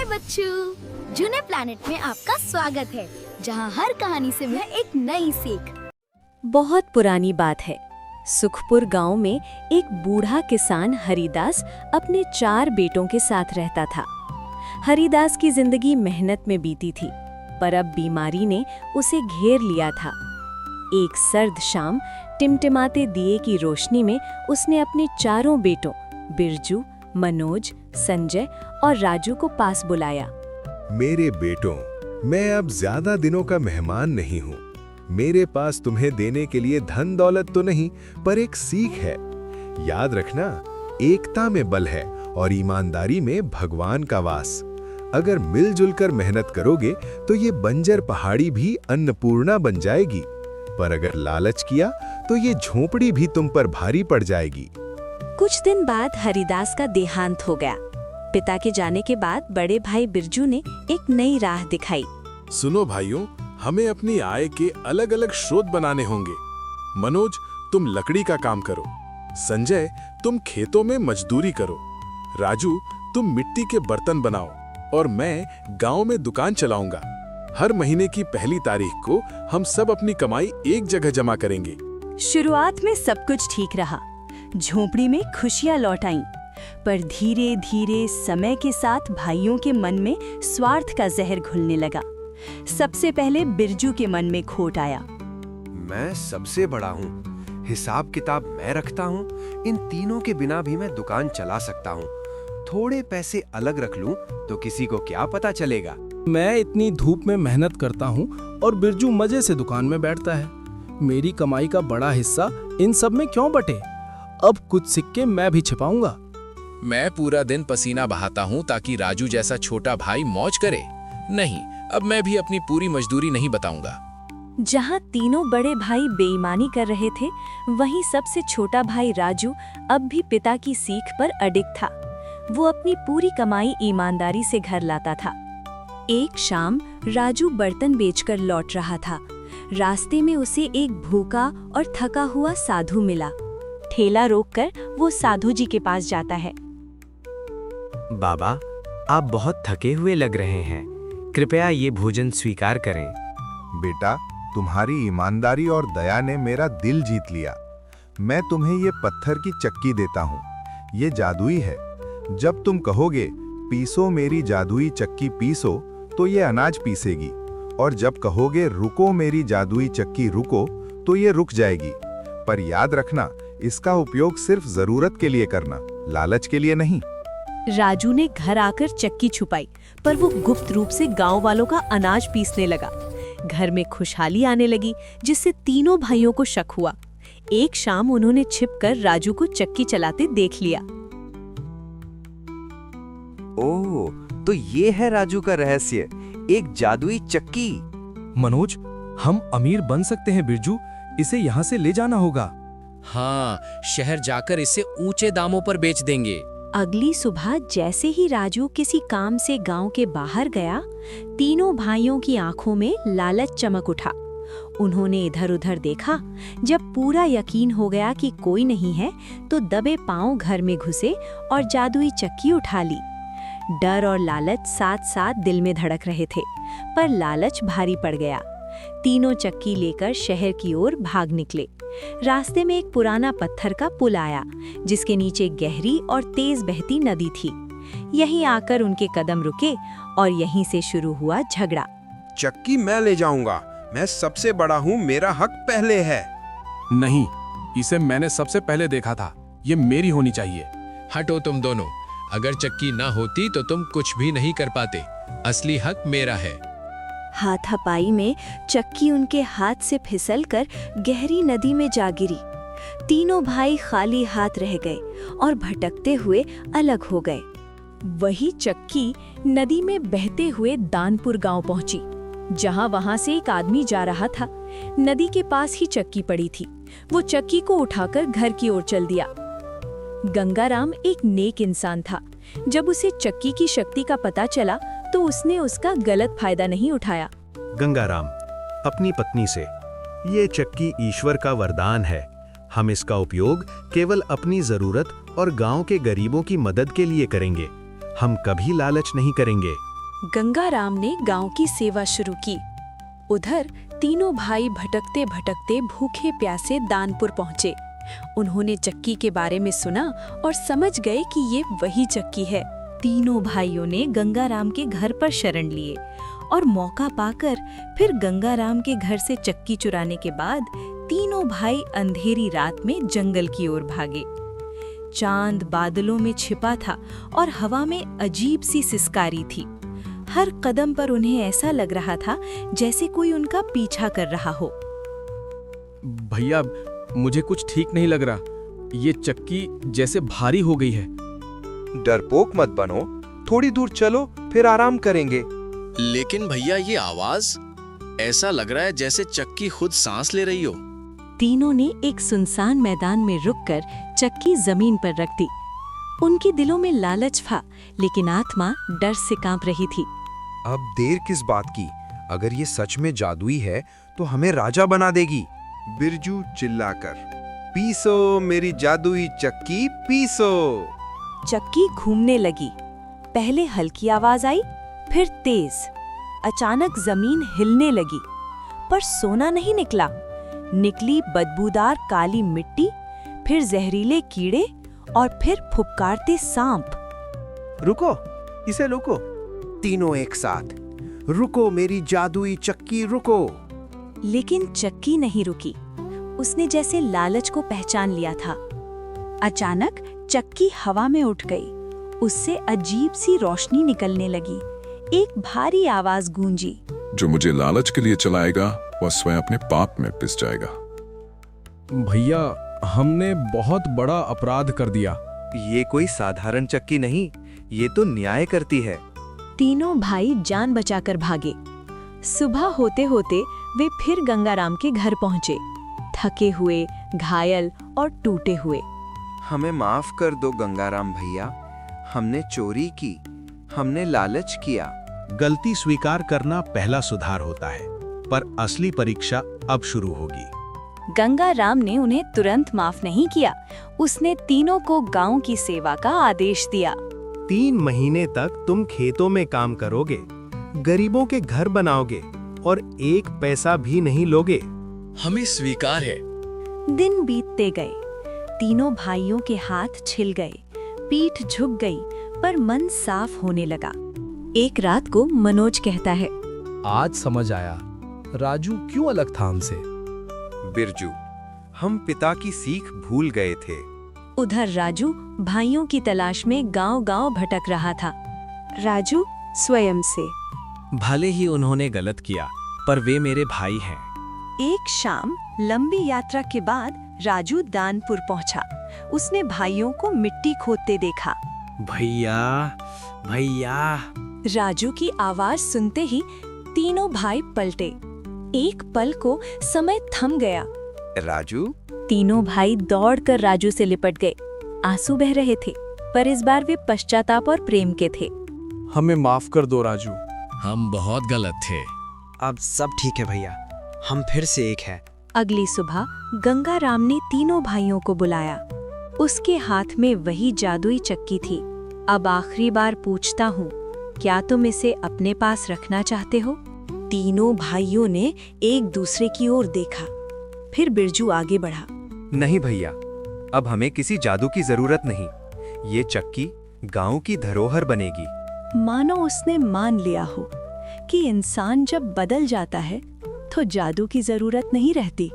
बच्चों, जूने प्लैनेट में आपका स्वागत है, जहां हर कहानी से है एक नई सीख। बहुत पुरानी बात है। सुखपुर गांव में एक बूढ़ा किसान हरिदास अपने 4 बेटों के साथ रहता था। हरिदास की जिंदगी मेहनत में बीती थी, पर अब बीमारी ने उसे घेर लिया था। एक सर्द शाम टिमटिमाते दिए की रोशनी में उसने अपने 4 बेटों बिरजू, मनोज, संजय और राजू को पास बुलाया। मेरे बेटों, मैं अब ज्यादा दिनों का मेहमान नहीं हूँ। मेरे पास तुम्हें देने के लिए धन दौलत तो नहीं, पर एक सीख है। याद रखना, एकता में बल है और ईमानदारी में भगवान का वास। अगर मिलजुल कर मेहनत करोगे तो ये बंजर पहाड़ी भी अन्नपूर्णा बन जाएगी, पर अगर लालच किया तो ये झोपड़ी भी तुम पर भारी पड़ जाएगी। कुछ दिन बाद हरिदास का देहांत हो गया। पिता के जाने के बाद बड़े भाई बिरजू ने एक नई राह दिखाई। सुनो भाइयों, हमें अपनी आय के अलग अलग स्रोत बनाने होंगे। मनोज, तुम लकड़ी का काम करो। संजय, तुम खेतों में मजदूरी करो। राजू, तुम मिट्टी के बर्तन बनाओ और मैं गांव में दुकान चलाऊंगा। हर महीने की पहली तारीख को हम सब अपनी कमाई एक जगह जमा करेंगे। शुरुआत में सब कुछ ठीक रहा। झोपड़ी में खुशियां लौट आईं, पर धीरे धीरे समय के साथ भाइयों के मन में स्वार्थ का जहर घुलने लगा। सबसे पहले बिरजू के मन में खोट आया। मैं सबसे बड़ा हूँ, हिसाब किताब मैं रखता हूँ। इन तीनों के बिना भी मैं दुकान चला सकता हूँ। थोड़े पैसे अलग रख लूँ तो किसी को क्या पता चलेगा। मैं इतनी धूप में मेहनत करता हूँ और बिरजू मजे से दुकान में बैठता है। मेरी कमाई का बड़ा हिस्सा इन सब में क्यों बटे? अब कुछ सिक्के मैं भी छिपाऊंगा। मैं पूरा दिन पसीना बहाता हूँ ताकि राजू जैसा छोटा भाई मौज करे। नहीं, अब मैं भी अपनी पूरी मजदूरी नहीं बताऊंगा। जहाँ तीनों बड़े भाई बेईमानी कर रहे थे, वहीं सबसे छोटा भाई राजू अब भी पिता की सीख पर अडिग था। वो अपनी पूरी कमाई ईमानदारी से घर लाता था। एक शाम राजू बर्तन बेचकर लौट रहा था। रास्ते में उसे एक भूखा और थका हुआ साधु मिला। ठेला रोककर वो साधु जी के पास जाता है। बाबा, आप बहुत थके हुए लग रहे हैं। कृपया ये भोजन स्वीकार करें। बेटा, तुम्हारी ईमानदारी और दया ने मेरा दिल जीत लिया। मैं तुम्हें ये पत्थर की चक्की देता हूँ। ये जादुई है। जब तुम कहोगे पीसो मेरी जादुई चक्की पीसो, तो ये अनाज पीसेगी, और जब कहोगे रुको मेरी जादुई चक्की रुको, तो ये रुक जाएगी। पर याद रखना, इसका उपयोग सिर्फ जरूरत के लिए करना, लालच के लिए नहीं। राजू ने घर आकर चक्की छुपाई, पर वो गुप्त रूप से गांव वालों का अनाज पीसने लगा। घर में खुशहाली आने लगी, जिससे तीनों भाइयों को शक हुआ। एक शाम उन्होंने छिपकर राजू को चक्की चलाते देख लिया। ओह, तो ये है राजू का रहस्य, एक जादुई चक्की। मनोज, हम अमीर बन सकते हैं बिरजू। इसे यहाँ से ले जाना होगा। हाँ, शहर जाकर इसे ऊंचे दामों पर बेच देंगे। अगली सुबह जैसे ही राजू किसी काम से गांव के बाहर गया, तीनों भाइयों की आंखों में लालच चमक उठा। उन्होंने इधर-उधर देखा। जब पूरा यकीन हो गया कि कोई नहीं है, तो दबे पांव घर में घुसे और जादुई चक्की उठा ली। डर और लालच साथ साथ दिल में धड़क रहे थे, पर लालच भारी पड़ गया। तीनों चक्की लेकर शहर की ओर भाग निकले। रास्ते में एक पुराना पत्थर का पुल आया, जिसके नीचे गहरी और तेज बहती नदी थी। यहीं आकर उनके कदम रुके और यहीं से शुरू हुआ झगड़ा। चक्की मैं ले जाऊंगा, मैं सबसे बड़ा हूँ, मेरा हक पहले है। नहीं, इसे मैंने सबसे पहले देखा था। ये मेरी होनी चाहिए। हटो तुम दोनों। अगर चक्की ना होती तो तुम कुछ भी नहीं कर पाते। असली हक मेरा है। हाथापाई में चक्की उनके हाथ से फिसलकर गहरी नदी में जा गिरी। तीनों भाई खाली हाथ रह गए और भटकते हुए अलग हो गए। वही चक्की नदी में बहते हुए दानपुर गांव पहुंची, जहां वहां से एक आदमी जा रहा था। नदी के पास ही चक्की पड़ी थी। वो चक्की को उठाकर घर की ओर चल दिया। गंगाराम एक नेक इंसान था। जब उसे चक्की की शक्ति का पता चला, तो उसने उसका गलत फायदा नहीं उठाया। गंगाराम, अपनी पत्नी से, ये चक्की ईश्वर का वरदान है। हम इसका उपयोग केवल अपनी जरूरत और गांव के गरीबों की मदद के लिए करेंगे। हम कभी लालच नहीं करेंगे। गंगाराम ने गांव की सेवा शुरू की। उधर तीनों भाई भटकते भटकते भूखे प्यासे दानपुर पहुंचे। उन्होंने चक्की के बारे में सुना और समझ गए कि ये वही चक्की है। तीनों भाइयों ने गंगाराम के घर पर शरण लिए और मौका पाकर फिर गंगाराम के घर से चक्की चुराने के बाद तीनों भाई अंधेरी रात में जंगल की ओर भागे। चांद बादलों में छिपा था और हवा में अजीब सी सिसकारी थी। हर कदम पर उन्हें ऐसा लग रहा था जैसे कोई उनका पीछा कर रहा हो। भैया, मुझे कुछ ठीक नहीं लग रहा। ये चक्की जैसे भारी हो गई है। डरपोक मत बनो, थोड़ी दूर चलो फिर आराम करेंगे। लेकिन भैया ये आवाज, ऐसा लग रहा है जैसे चक्की खुद सांस ले रही हो। तीनों ने एक सुनसान मैदान में रुककर चक्की जमीन पर रख दी। उनके दिलों में लालच था, लेकिन आत्मा डर से कांप रही थी। अब देर किस बात की? अगर ये सच में जादुई है तो हमें राजा बना देगी। बिरजू चिल्लाकर, पीसो मेरी जादुई चक्की, पीसो। चक्की घूमने लगी। पहले हल्की आवाज आई, फिर तेज। अचानक जमीन हिलने लगी, पर सोना नहीं निकला। निकली बदबूदार काली मिट्टी, फिर जहरीले कीड़े और फिर फुफकारते सांप। रुको, इसे रोको। तीनों एक साथ, रुको मेरी जादुई चक्की, रुको। लेकिन चक्की नहीं रुकी। उसने जैसे लालच को पहचान लिया था। अचानक चक्की हवा में उठ गई। उससे अजीब सी रोशनी निकलने लगी। एक भारी आवाज गूंजी, जो मुझे लालच के लिए चलाएगा वह स्वयं अपने पाप में पिस जाएगा। भैया, हमने बहुत बड़ा अपराध कर दिया। ये कोई साधारण चक्की नहीं, ये तो न्याय करती है। तीनों भाई जान बचाकर भागे। सुबह होते होते वे फिर गंगाराम के घर पहुंचे, थके हुए, घायल और टूटे हुए। हमें माफ कर दो गंगाराम भैया, हमने चोरी की, हमने लालच किया। गलती स्वीकार करना पहला सुधार होता है, पर असली परीक्षा अब शुरू होगी। गंगाराम ने उन्हें तुरंत माफ नहीं किया। उसने तीनों को गांव की सेवा का आदेश दिया। 3 महीने तक तुम खेतों में काम करोगे, गरीबों के घर बनाओगे और 1 पैसा भी नहीं लोगे। हमें स्वीकार है। दिन बीतते गए। तीनों भाइयों के हाथ छिल गए, पीठ झुक गई, पर मन साफ होने लगा। एक रात को मनोज कहता है, आज समझ आया राजू क्यों अलग था हमसे। बिरजू, हम पिता की सीख भूल गए थे। उधर राजू भाइयों की तलाश में गांव-गांव भटक रहा था। राजू स्वयं से, भले ही उन्होंने गलत किया, पर वे मेरे भाई हैं। एक शाम लंबी यात्रा के बाद राजू दानपुर पहुंचा। उसने भाइयों को मिट्टी खोदते देखा। भैया, भैया। राजू की आवाज सुनते ही तीनों भाई पलटे। एक पल को समय थम गया। राजू? तीनों भाई दौड़कर राजू से लिपट गए। आंसू बह रहे थे, पर इस बार वे पश्चाताप और प्रेम के थे। हमें माफ कर दो राजू। हम बहुत गलत थे। अब सब ठीक है भैया, हम फिर से एक हैं। अगली सुबह गंगाराम ने तीनों भाइयों को बुलाया। उसके हाथ में वही जादुई चक्की थी। अब आखिरी बार पूछता हूँ, क्या तुम इसे अपने पास रखना चाहते हो? तीनों भाइयों ने एक दूसरे की ओर देखा। फिर बिरजू आगे बढ़ा। नहीं भैया, अब हमें किसी जादू की जरूरत नहीं। ये चक्की गांव की धरोहर बनेगी। मानो उसने मान लिया हो कि इंसान जब बदल जाता है तो जादू की जरूरत नहीं रहती।